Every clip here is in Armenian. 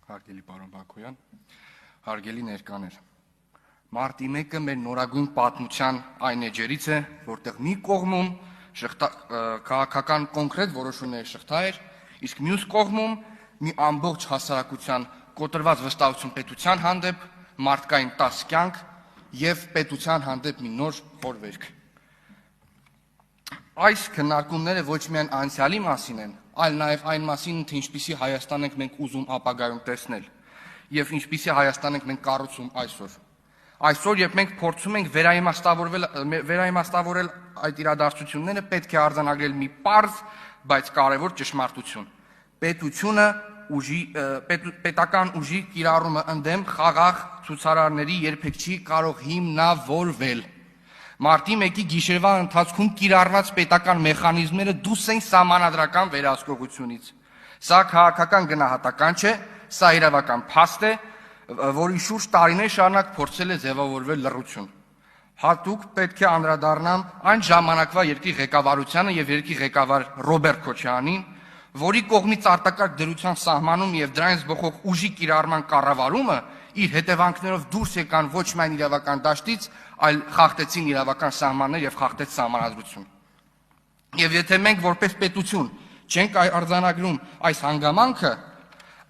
Հարգելի պարոն Բակոյան, հարգելի ներկաներ, մարտի 1-ը մեր նորագույն պատմության այն էջերից է, որտեղ մի կողմում քաղաքական կոնկրետ որոշումների շղթա էր, իսկ մյուս կողմում մի ամբողջ հասարակության կոտրված վստահություն պետության հանդեպ, մարդկային 10 կյանք եւ պետության հանդեպ մի նոր խորհուրդ։ Այս քննարկումները ոչ միայն անցյալի մասին են, այլ նաև այն մասին, թե ինչպիսի Հայաստան ենք մենք ուզում ապագայում տեսնել եւ ինչպիսի Հայաստան ենք մենք կառուցում այսօր։ Այսօր, երբ մենք փորձում ենք վերաիմաստավորել այդ իրադարձությունները, պետք է արձանագրել մի պարզ, բայց կարևոր ճշմարտություն։ Պետական ուժի կիրառումը ընդդեմ խաղաղ ցուցարարների երբեք չի կարող հիմնավորվել։ Մարտի 1-ի գիշերվա ընթացքում կիրառված պետական մեխանիզմները դուրս են սահմանադրական վերահսկողությունից։ Սա քաղաքական գնահատական չէ, սա իրավական փաստ է, որի շուրջ տարիներ շարունակ փորձել է ձևավորվել լռություն։ Հատուկ պետք է անդրադառնամ այն ժամանակվա երկրի ղեկավարությանը եւ երկրի ղեկավար Ռոբերտ Քոչարյանին, որի կողմից արտակարգ դրության սահմանում եւ դրանից բխող ուժի կիրառման կառավարումը իր հետևանքներով դուրս եկան ոչ միայն իրավական դաշտից, այլ խախտեցին իրավական սահմաններ եւ խախտեց սահմանադրություն։ Եվ եթե մենք որպես պետություն չենք արձանագրում այս հանգամանքը,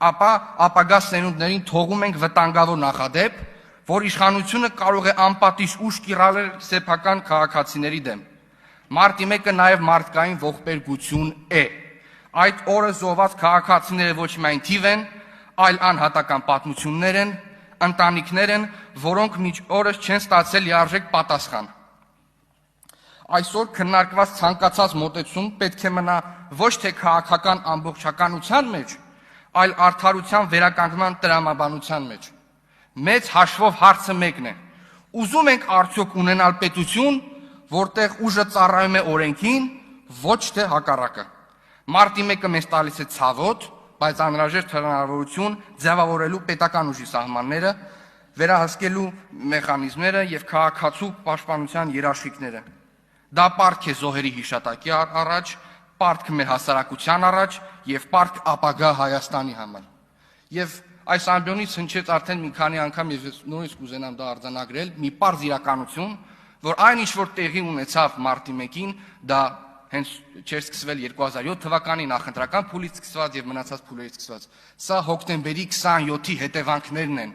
ապա ապագա սերունդներին թողում ենք վտանգավոր նախադեպ, որ իշխանությունը կարող է անպատիժ ուժ կիրառել սեփական քաղաքացիների դեմ։ Մարտի 1-ը նաեւ մարդկային ողբերգություն է։ Այդ օրը զոհված քաղաքացիները ոչ միայն թիվ են, այլ անհատական պատմություններ են, ընտանիքներ են, որոնք մինչ օրս չեն ստացել լիարժեք պատասխան։ Այսօր քննարկված ցանկացած մոտեցում պետք է մնա ոչ թե քաղաքական ամբողջականության մեջ, այլ արդարության վերականգնման տրամաբանության մեջ։ Մեծ հաշվով հարցը մեկն է. ուզում ենք արդյոք ունենալ պետություն, որտեղ ուժը ծառայում է օրենքին, ոչ թե հակառակը։ Մարտի 1-ը մեզ տալիս է ցավոտ, բայց անհրաժեշտ հնարավորություն ձևավորելու պետական ուժի սահմանները, վերահսկելու մեխանիզմները եւ քաղաքացու պաշտպանության երաշխիքները։ Դա պարտք է զոհերի հիշատակի առաջ, պարտք մեր հասարակության առաջ եւ պարտք ապագա Հայաստանի համար։ Եվ այս ամբիոնից հնչեց արդեն մի քանի անգամ եւ ես նորից կուզենամ դա արձանագրել, մի պարզ իրականություն, որ այն ինչ որ տեղի ունեցավ մարտի 1-ին, դա հենց չէր սկսվել 2007 թվականի նախընտրական փուլից սկսված եւ մնացած փուլերից սկսված։ Սա հոկտեմբերի 27-ի հետևանքներն են,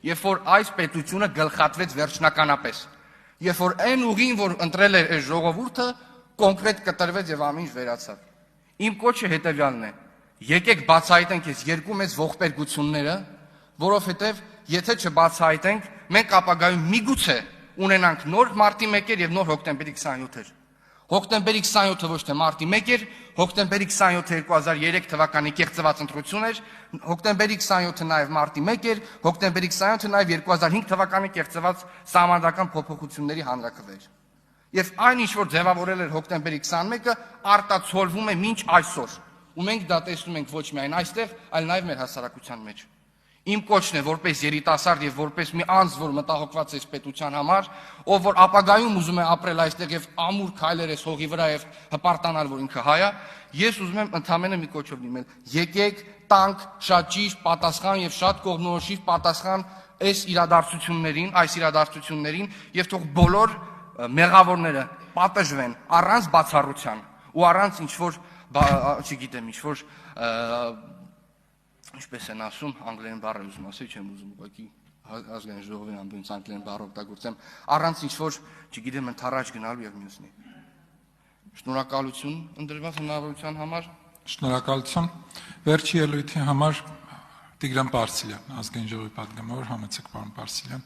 երբ որ այս պետությունը գլխատվեց վերջնականապես, երբ որ այն ուղին, որ ընտրել էր այս ժողովուրդը, կոնկրետ կտրվեց եւ ամեն ինչ վերացավ։ Իմ կոչը հետեւյալն է. եկեք բացահայտենք այս երկու մեծ ողբերգությունները, որովհետեւ եթե չբացահայտենք, մենք ապագայում միգուցե ունենանք նոր մարտի 1-եր եւ նոր հոկտեմբերի 27-եր։ Հոկտեմբերի 27-ը ոչ թե մարտի 1 էր, հոկտեմբերի 27-ը 2003 թվականի կեղծված ընտրություն էր, հոկտեմբերի 27-ը նաև մարտի 1 էր, հոկտեմբերի 27-ը նաև 2005 թվականի կեղծված սահմանադրական փոփոխությունների հանրաքվե էր։ Եվ այն ինչ որ ձևավորել էր հոկտեմբերի 21-ը, արտացոլվում է մինչ այսօր։ Ու մենք դա տեսնում ենք ոչ միայն այստեղ, այլ նաև մեր հասարակության մեջ։ Իմ կոչն է որպես երիտասարդ եւ որպես մի անձ, որ մտահոգված է պետության համար, ով որ ապագայում ուզում է ապրել այստեղ եւ ամուր քայլեր է հողի վրա եւ հպարտանալ, որ ինքը հայ է, ես ուզում եմ ընդամենը մի կոչով դիմել. եկեք տանք շատ ճիշտ պատասխան եւ շատ կողմնորոշիվ պատասխան այս իրադարձություններին եւ թող բոլոր մեղավորները պատժվեն առանց բացառության ու առանց ինչ որ, չգիտեմ, ինչ որ ինչպես են ասում, անգլերեն բառը ուզում ասել, չեմ ուզում ուղղակի ազգային ժողովի ամբողջ անգլերեն բառ օգտագործեմ, առանց ինչ որ, չգիտեմ, ընթառաջ գնալու եւ մյուսնի։ Շնորհակալություն ընտրված հնարավորության համար։ Շնորհակալություն։ Վերջի ելույթի համար Տիգրան Պարսիլյան, ազգային ժողովի պատգամավոր, համեցեք պարոն Պարսիլյան։